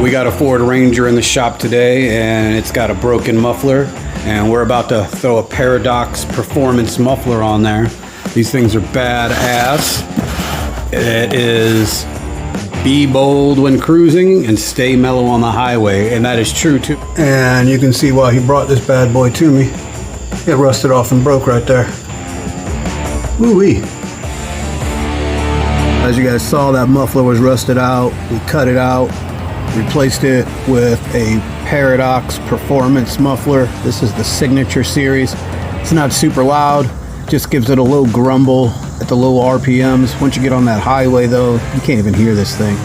We got a Ford Ranger in the shop today, and it's got a broken muffler, and we're about to throw a Paradox Performance muffler on there. These things are badass. It is be bold when cruising and stay mellow on the highway, and that is true too. And you can see why he brought this bad boy to me. It rusted off and broke right there. Woo-wee. As you guys saw, that muffler was rusted out. We cut it out, replaced it with a Paradox Performance muffler. This is the Signature series. It's not super loud, just gives it a little grumble at the low RPMs. Once you get on that highway though, you can't even hear this thing.